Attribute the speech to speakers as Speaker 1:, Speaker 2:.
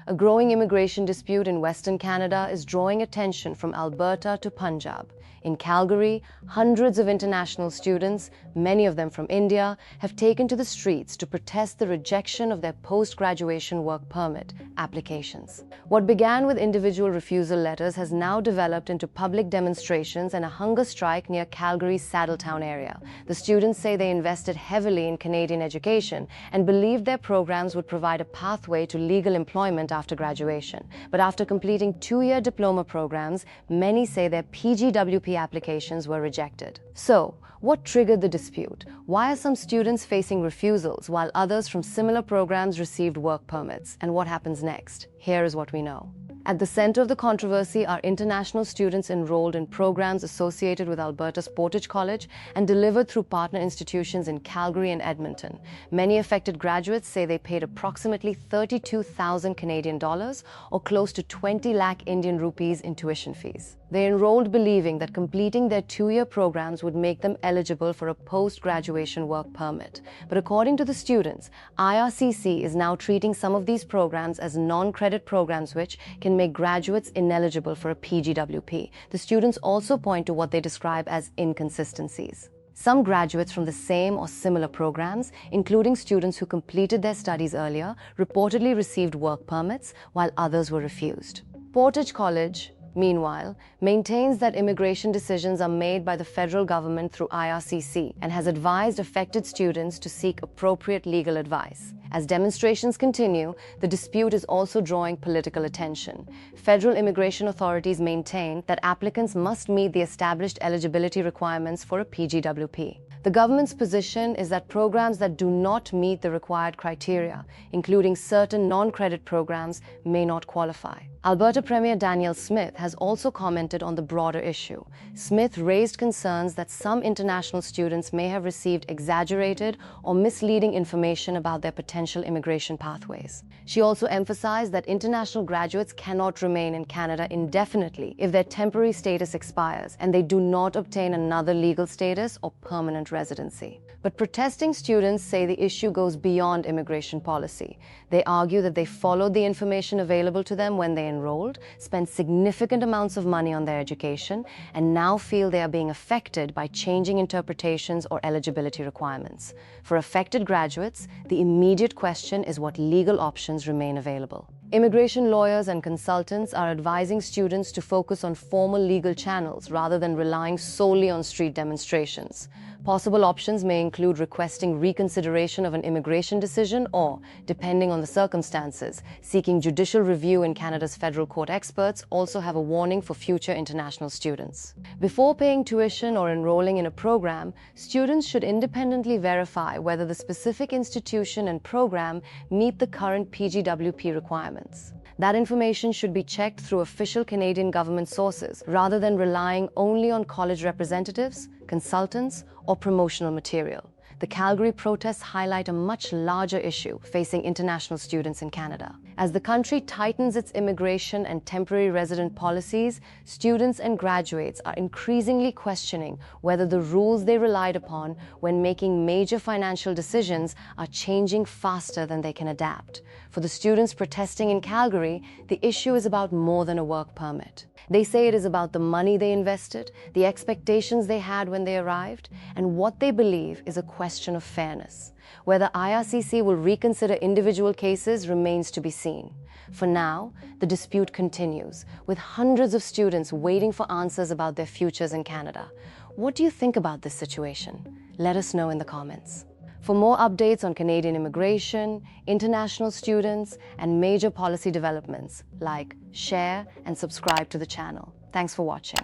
Speaker 1: A growing immigration dispute in Western Canada is drawing attention from Alberta to Punjab. In Calgary, hundreds of international students, many of them from India, have taken to the streets to protest the rejection of their post-graduation work permit applications. What began with individual refusal letters has now developed into public demonstrations and a hunger strike near Calgary's Saddletown area. The students say they invested heavily in Canadian education and believed their programs would provide a pathway to legal employment after graduation. But after completing two-year diploma programs, many say their PGWP applications were rejected. So, what triggered the dispute? Why are some students facing refusals while others from similar programs received work permits? And what happens next? Here is what we know. At the center of the controversy are international students enrolled in programs associated with Alberta's Portage College and delivered through partner institutions in Calgary and Edmonton. Many affected graduates say they paid approximately 32,000 Canadian dollars or close to 20 lakh Indian rupees in tuition fees. They enrolled believing that completing their two-year programs would make them eligible for a post-graduation work permit. But according to the students, IRCC is now treating some of these programs as non-credit programs which can make graduates ineligible for a PGWP. The students also point to what they describe as inconsistencies. Some graduates from the same or similar programs, including students who completed their studies earlier, reportedly received work permits, while others were refused. Portage College, meanwhile, maintains that immigration decisions are made by the federal government through IRCC and has advised affected students to seek appropriate legal advice. As demonstrations continue, the dispute is also drawing political attention. Federal immigration authorities maintain that applicants must meet the established eligibility requirements for a PGWP. The government's position is that programs that do not meet the required criteria, including certain non-credit programs, may not qualify. Alberta Premier Danielle Smith has also commented on the broader issue. Smith raised concerns that some international students may have received exaggerated or misleading information about their potential immigration pathways. She also emphasized that international graduates cannot remain in Canada indefinitely if their temporary status expires and they do not obtain another legal status or permanent residency. But protesting students say the issue goes beyond immigration policy. They argue that they followed the information available to them when they enrolled, spent significant amounts of money on their education, and now feel they are being affected by changing interpretations or eligibility requirements. For affected graduates, the immediate question is what legal options remain available. Immigration lawyers and consultants are advising students to focus on formal legal channels rather than relying solely on street demonstrations. Possible options may include requesting reconsideration of an immigration decision or, depending on the circumstances, seeking judicial review in Canada's federal court. Experts also have a warning for future international students. Before paying tuition or enrolling in a program, students should independently verify whether the specific institution and program meet the current PGWP requirements. That information should be checked through official Canadian government sources rather than relying only on college representatives, consultants, or promotional material. The Calgary protests highlight a much larger issue facing international students in Canada. As the country tightens its immigration and temporary resident policies, students and graduates are increasingly questioning whether the rules they relied upon when making major financial decisions are changing faster than they can adapt. For the students protesting in Calgary, the issue is about more than a work permit. They say it is about the money they invested, the expectations they had when they arrived, and what they believe is a question of fairness. Whether IRCC will reconsider individual cases remains to be seen. For now, the dispute continues, with hundreds of students waiting for answers about their futures in Canada. What do you think about this situation? Let us know in the comments. For more updates on Canadian immigration, international students, and major policy developments, like, share, and subscribe to the channel. Thanks for watching.